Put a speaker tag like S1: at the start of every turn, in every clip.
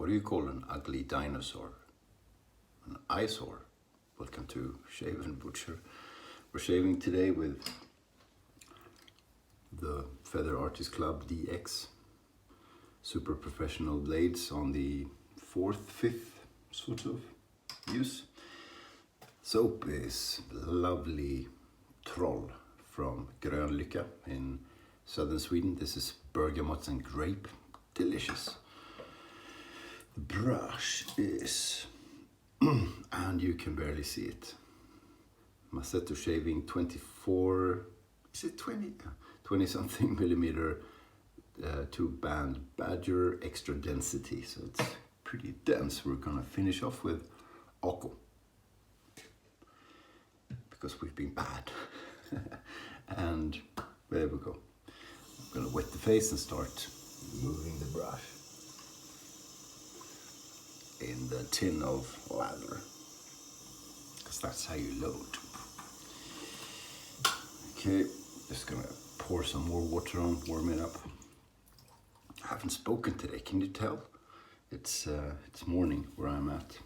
S1: what do you call an ugly dinosaur? An eyesore. Welcome to Shave&Butcher. We're shaving today with the Feather Artist Club DX super professional blades on the 4th, 5th sort of use. Soap is lovely Troll from Grön Lycka in southern Sweden. This is bergamot and grape, delicious. The brush is, and you can barely see it, Maseto shaving 24, is it 20 something millimeter 2-band Badger extra density, so it's pretty dense. We're gonna finish off with Ako because we've been bad. And there we go. I'm gonna wet the face and start moving the brush in the tin of lather, because that's how you load. Okay, just gonna pour some more water on, warm it up. I haven't spoken today, can you tell? It's morning where I'm at.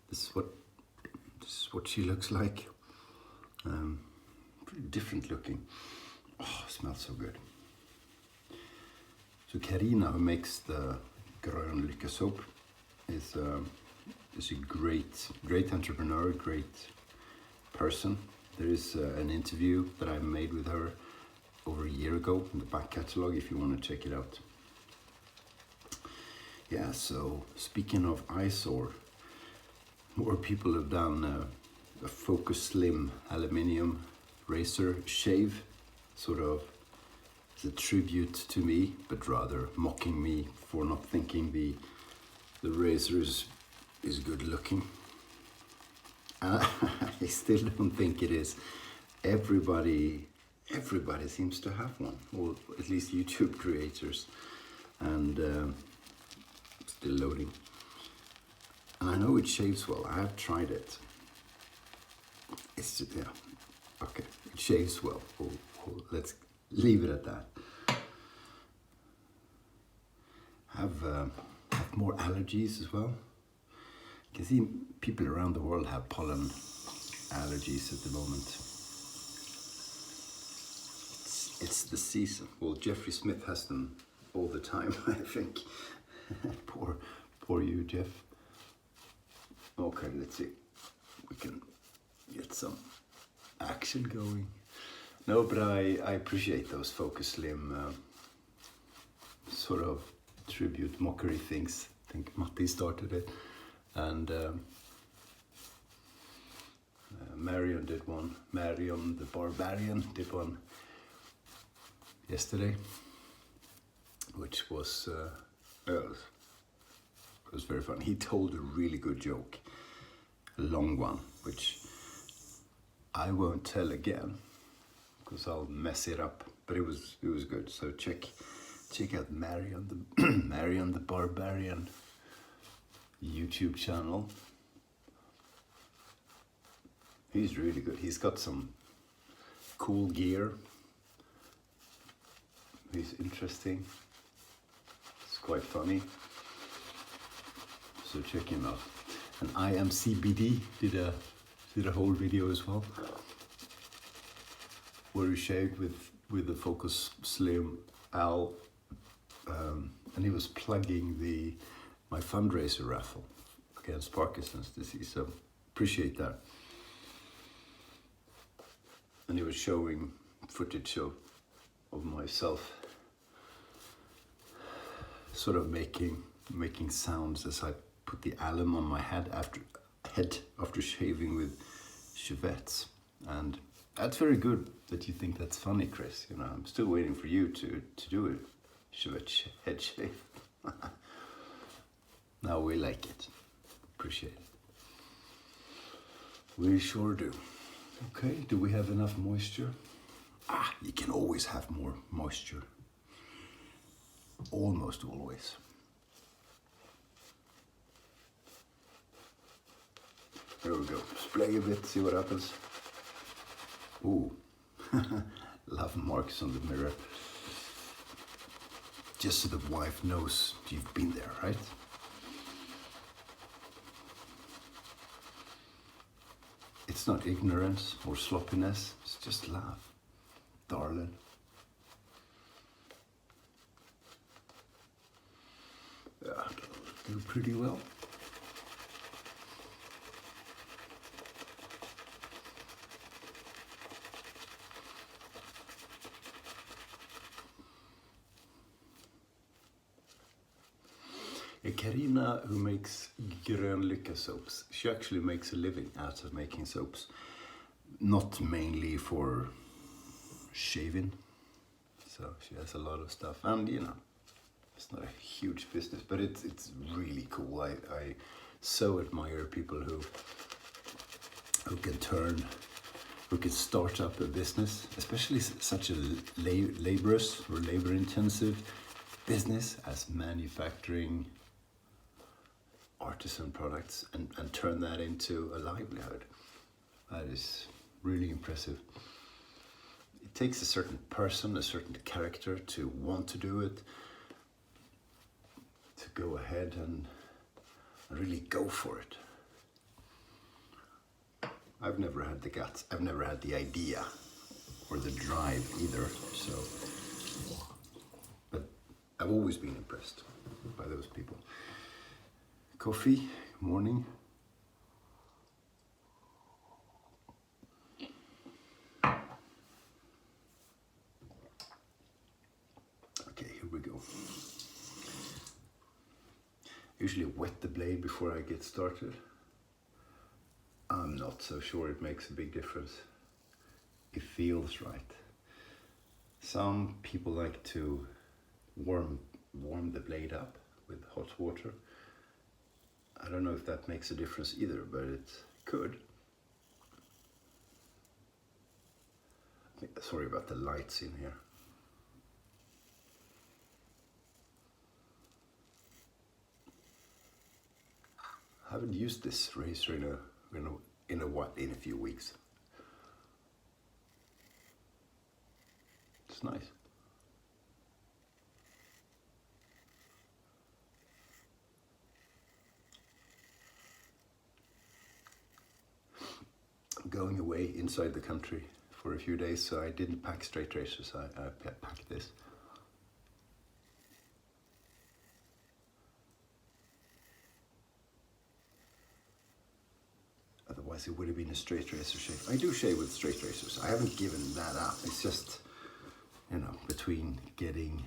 S1: This is what she looks like. Pretty different looking. Oh, it smells so good. So Karina, who makes the Grön Lycka soap, is a great entrepreneur, great person. There is an interview that I made with her over a year ago in the back catalog if you want to check it out. Yeah, so speaking of eyesore, more people have done a Focus Slim aluminium razor shave, sort of as a tribute to me, but rather mocking me for not thinking the razor is good looking. I still don't think it is. Everybody seems to have one, or at least YouTube creators, and still loading. And I know it shaves well. I have tried it. It's just, yeah, okay, it shaves well. Let's leave it at that. Have more allergies as well. You can see people around the world have pollen allergies at the moment. It's the season. Well, Jeffrey Smith has them all the time, I think. poor you, Jeff. Okay, let's see. We can get some action going. No, but I appreciate those Focus Slim sort of tribute mockery things. I think Matti started it, and Marion did one. Marion the Barbarian did one yesterday, which was it was very fun. He told a really good joke, a long one, which I won't tell again because I'll mess it up. But it was good. So check out Marion the Barbarian YouTube channel. He's really good. He's got some cool gear. He's interesting. It's quite funny. So check him out. And I Am CBD did a whole video as well, where he shaved with the Focus Slim Al, and he was plugging my fundraiser raffle against Parkinson's disease. So appreciate that. And he was showing footage of myself sort of making sounds as I put the alum on my head after shaving with Chevettes. And that's very good that you think that's funny, Chris. You know, I'm still waiting for you to do a Chevette head shave. Now we like it. Appreciate it. We sure do. Okay, do we have enough moisture? You can always have more moisture. Almost always. There we go. Splay a bit, see what happens. Ooh, love marks on the mirror. Just so the wife knows you've been there, right? It's not ignorance or sloppiness, it's just laugh, darling. Yeah, do pretty well. Karina, who makes Grön Lycka soaps, she actually makes a living out of making soaps. Not mainly for shaving, so she has a lot of stuff, and you know, it's not a huge business, but it's really cool. I so admire people who can start up a business, especially such a laborious or labor-intensive business as manufacturing artisan products and turn that into a livelihood. That is really impressive. It takes a certain person, a certain character to want to do it, to go ahead and really go for it. I've never had the guts, I've never had the idea or the drive either, so, but I've always been impressed by those people. Coffee, morning. Okay, here we go. Usually wet the blade before I get started. I'm not so sure it makes a big difference. It feels right. Some people like to warm the blade up with hot water. I don't know if that makes a difference either, but it could. Sorry about the lights in here. I haven't used this razor in a few weeks. It's nice. I'm going away inside the country for a few days, so I didn't pack straight razors. I packed this. Otherwise it would have been a straight razor shave. I do shave with straight razors. I haven't given that up. It's just, you know, between getting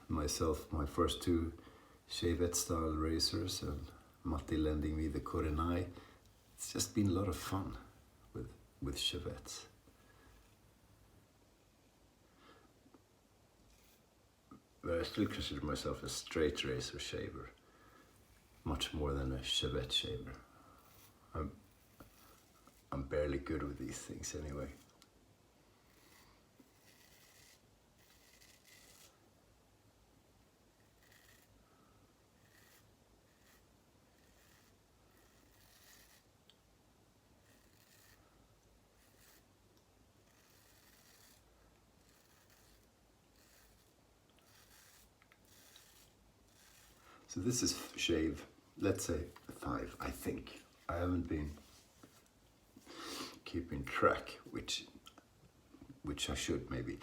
S1: myself my first two Shave&Butcher style razors and Matti lending me the Korenai, it's just been a lot of fun with Shave&Butcher. But I still consider myself a straight razor shaver, much more than a Shave&Butcher shaver. I'm barely good with these things anyway. So this is shave, let's say 5, I think. I haven't been keeping track, which I should maybe.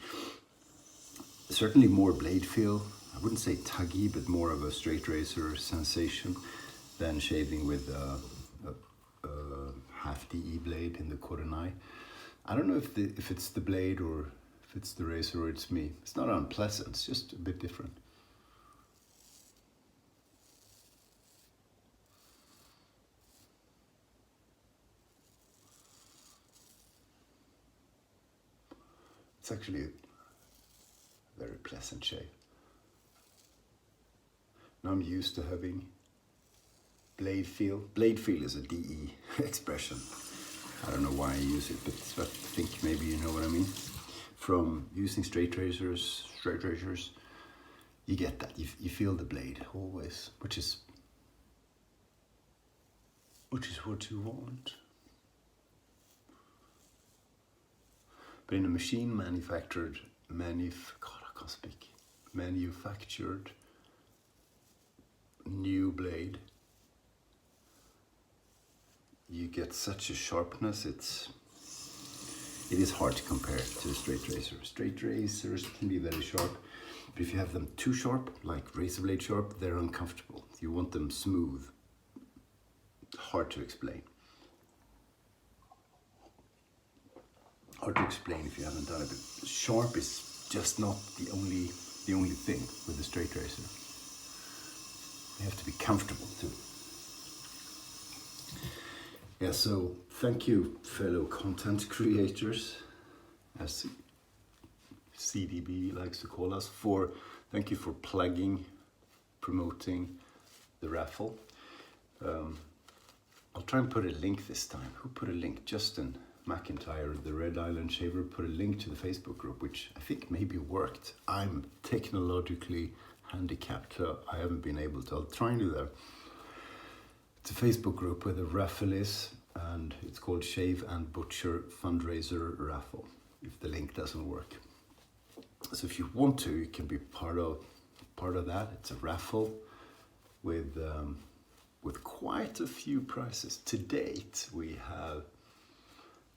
S1: Certainly more blade feel. I wouldn't say tuggy, but more of a straight razor sensation than shaving with a half DE blade in the Korenai. I don't know if it's the blade or if it's the razor or it's me. It's not unpleasant, it's just a bit different. It's actually a very pleasant shave. Now I'm used to having blade feel. Blade feel is a DE expression. I don't know why I use it, but I think maybe you know what I mean. From using straight razors, you get that. You feel the blade always, which is what you want. But in a machine manufactured new blade, you get such a sharpness. It's it is hard to compare to a straight razor. Straight razors can be very sharp, but if you have them too sharp, like razor blade sharp, they're uncomfortable. You want them smooth. Hard to explain. Hard to explain if you haven't done it, but sharp is just not the only thing with a straight razor. They have to be comfortable too. Yeah, so thank you, fellow content creators, as CDB likes to call us, thank you for plugging, promoting the raffle. I'll try and put a link this time. Who put a link? Justin McIntyre, the Red Island Shaver, put a link to the Facebook group, which I think maybe worked. I'm technologically handicapped, so I haven't been able to. I'll try and do that. It's a Facebook group where the raffle is, and it's called Shave&Butcher Fundraiser Raffle, if the link doesn't work. So if you want to, you can be part of that. It's a raffle with quite a few prizes. To date, we have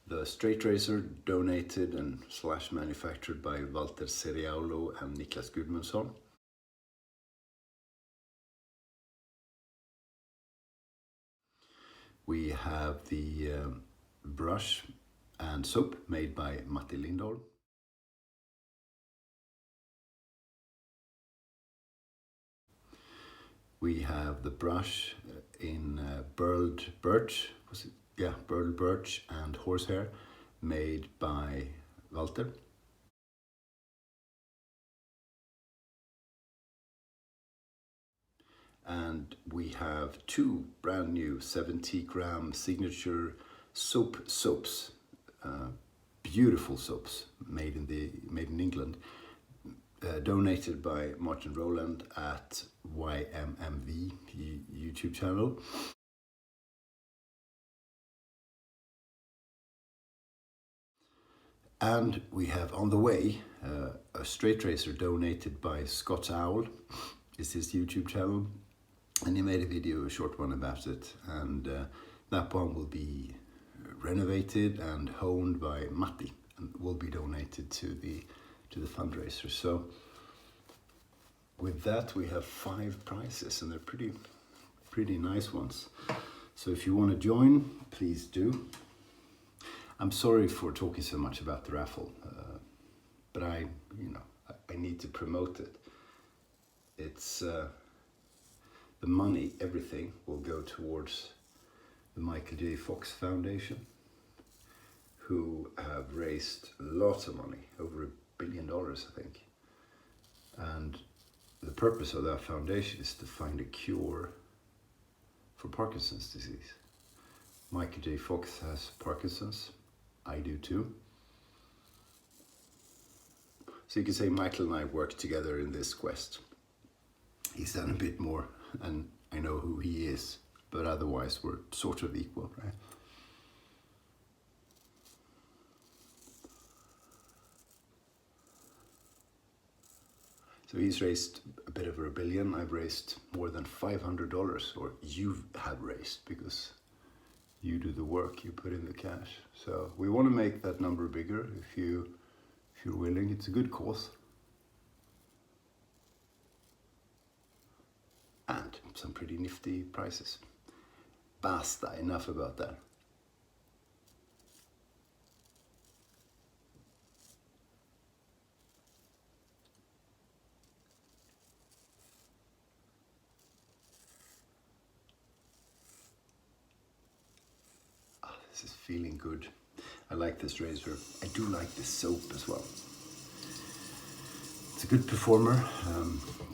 S1: the straight razor donated and / manufactured by Walter Seriaulo and Niklas Gudmundsson. We have the brush and soap made by Matti Lindahl. We have the brush in burled birch, burled birch and horsehair, made by Walter. And we have 2 brand new 70-gram signature soaps, beautiful soaps made in England, donated by Martin Rowland at YMMV YouTube channel. And we have on the way a straight razor donated by Scott Owl, is his YouTube channel, and he made a short one about it, and that one will be renovated and honed by Matti and will be donated to the fundraiser. So with that, we have 5 prizes, and they're pretty nice ones. So if you want to join, please do. I'm sorry for talking so much about the raffle, but I need to promote it. It's the money, everything will go towards the Michael J. Fox Foundation, who have raised lots of money, over $1 billion, I think. And the purpose of that foundation is to find a cure for Parkinson's disease. Michael J. Fox has Parkinson's. I do too. So you can say Michael and I work together in this quest. He's done a bit more, and I know who he is, but otherwise we're sort of equal, right? So he's raised a bit over $1 billion. I've raised more than $500, or you have raised, because you do the work, you put in the cash. So we want to make that number bigger if you're willing. It's a good cause. And some pretty nifty prices. Basta, enough about that. This is feeling good. I like this razor. I do like this soap as well. It's a good performer.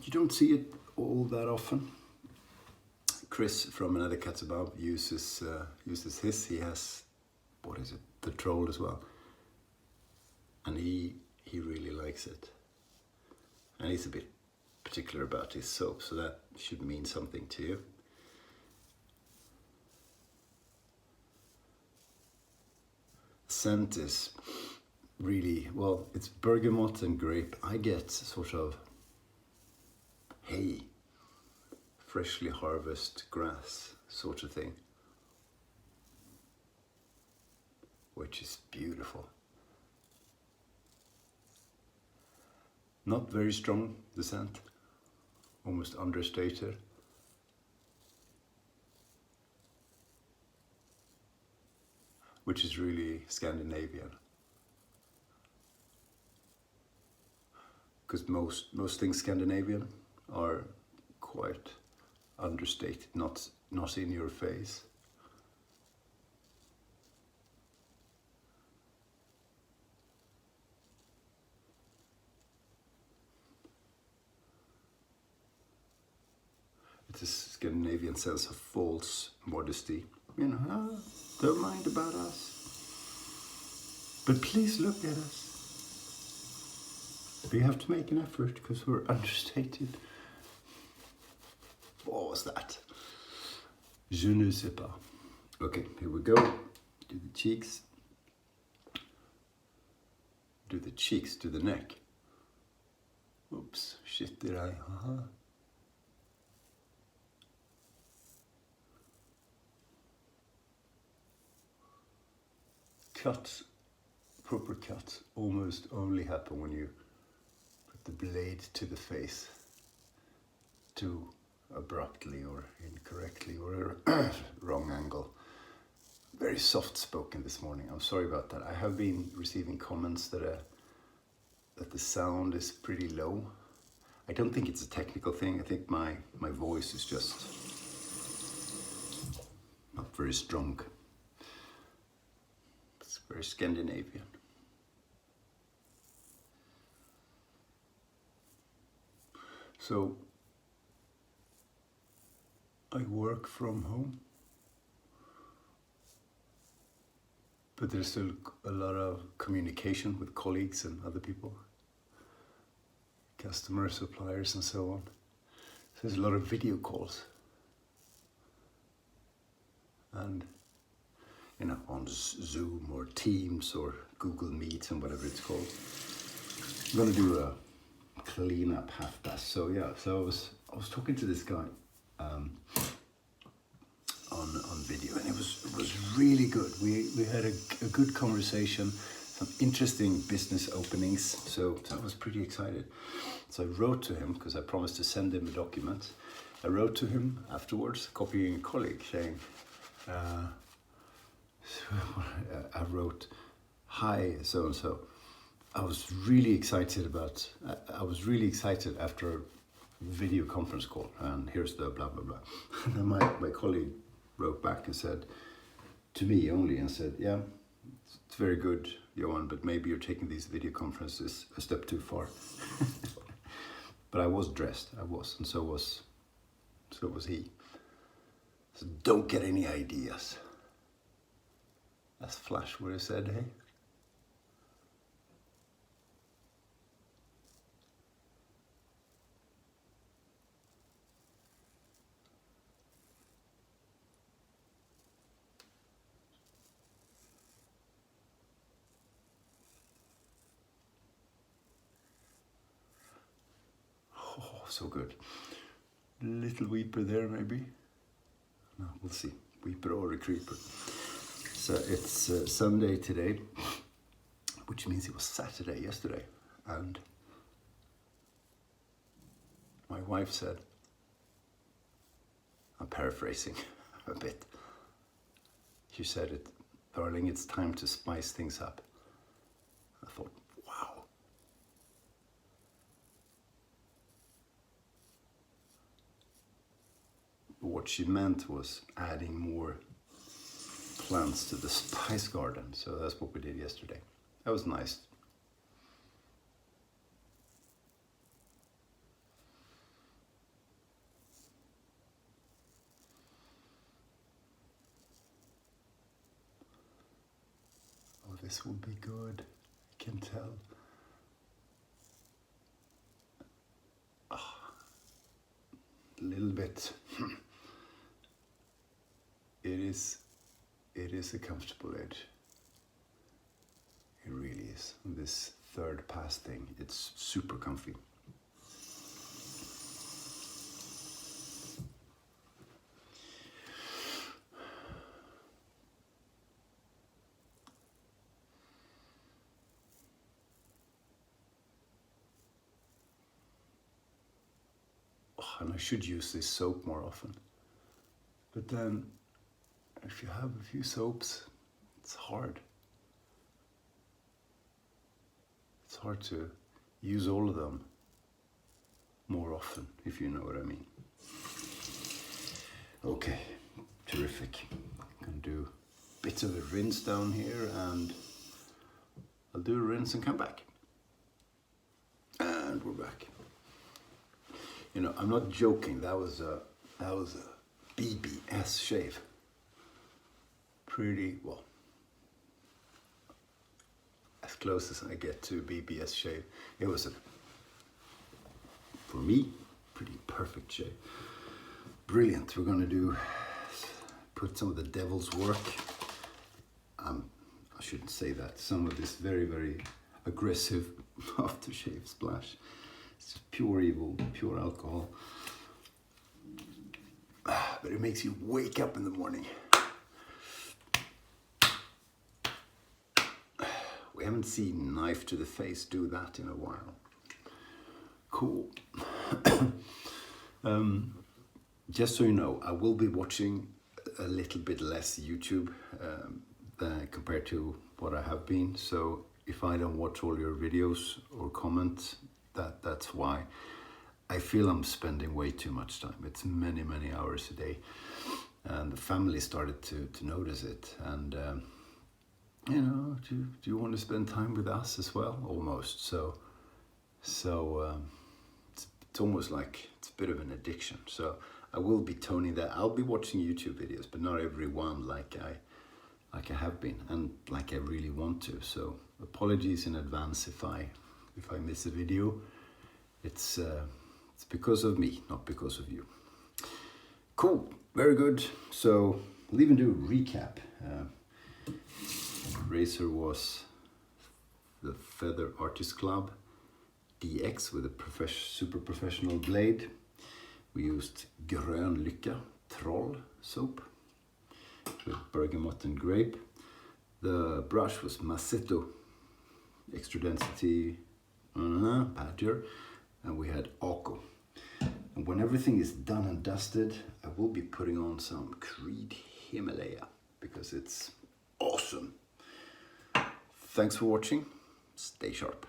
S1: You don't see it all that often. Chris from Another Cats Above uses his. He has, what is it, the Troll as well. And he really likes it. And he's a bit particular about his soap, so that should mean something to you. Scent is really, well, it's bergamot and grape. I get sort of hay, freshly harvested grass sort of thing, which is beautiful. Not very strong, the scent, almost understated. Which is really Scandinavian. Because most things Scandinavian are quite understated, not in your face. It's a Scandinavian sense of false modesty. You know, don't mind about us. But please look at us. We have to make an effort because we're understated. What was that? Je ne sais pas. Okay, here we go. Do the cheeks. Do the cheeks, do the neck. Oops, shit, did I? Cuts, proper cuts, almost only happen when you put the blade to the face too abruptly or incorrectly or wrong angle. Very soft spoken this morning. I'm sorry about that. I have been receiving comments that the sound is pretty low. I don't think it's a technical thing. I think my voice is just not very strong. It's very Scandinavian. So I work from home, but there's still a lot of communication with colleagues and other people, customers, suppliers, and so on. So there's a lot of video calls. And, you know, on Zoom or Teams or Google Meet and whatever it's called. I'm gonna do a clean up half past. So yeah, so I was talking to this guy on video, and it was really good. We had a good conversation, some interesting business openings. So I was pretty excited. So I wrote to him because I promised to send him a document. I wrote to him afterwards, copying a colleague, saying, I wrote, "Hi, so and so. I was really excited after a video conference call, and here's the blah blah blah." And then my colleague wrote back and said, to me only, and said, "Yeah, it's very good, Johan, but maybe you're taking these video conferences a step too far." But I was dressed, and so was he. So don't get any ideas. That's Flash would have said, hey? Oh, so good. Little weeper there, maybe? No, we'll see. Weeper or a creeper. So it's Sunday today, which means it was Saturday yesterday. And my wife said, I'm paraphrasing a bit. She said, "Darling, it's time to spice things up." I thought, wow. What she meant was adding more plants to the spice garden. So that's what we did yesterday. That was nice. Oh, this will be good. I can tell. A little bit. It is a comfortable edge. It really is. This third pass thing, it's super comfy. and I should use this soap more often. But then, if you have a few soaps, it's hard. It's hard to use all of them more often, if you know what I mean. Okay, terrific. I'm gonna do bits of a rinse down here, and I'll do a rinse and come back. And we're back. You know, I'm not joking. That was a BBS shave. Pretty well, as close as I get to BBS shave. It was for me, pretty perfect shave. Brilliant. We're gonna put some of the devil's work. I shouldn't say that. Some of this very, very aggressive aftershave splash. It's just pure evil, pure alcohol. But it makes you wake up in the morning. We haven't seen Knife to the Face do that in a while. Cool. Just so you know, I will be watching a little bit less YouTube compared to what I have been. So if I don't watch all your videos or comment, that's why. I feel I'm spending way too much time. It's many, many hours a day. And the family started to notice it. And, you know, do you want to spend time with us as well? Almost. So it's almost like it's a bit of an addiction. So I will be toning that. I'll be watching YouTube videos, but not every one like I have been and like I really want to. So apologies in advance if I miss a video. It's because of me, not because of you. Cool, very good. So we'll even do a recap. Razor was the Feather Artist Club DX with a super professional blade. We used Grön Lycka Troll soap with bergamot and grape. The brush was Maseto extra density badger, and we had Ako. And when everything is done and dusted, I will be putting on some Creed Himalaya because it's awesome. Thanks for watching. Stay sharp.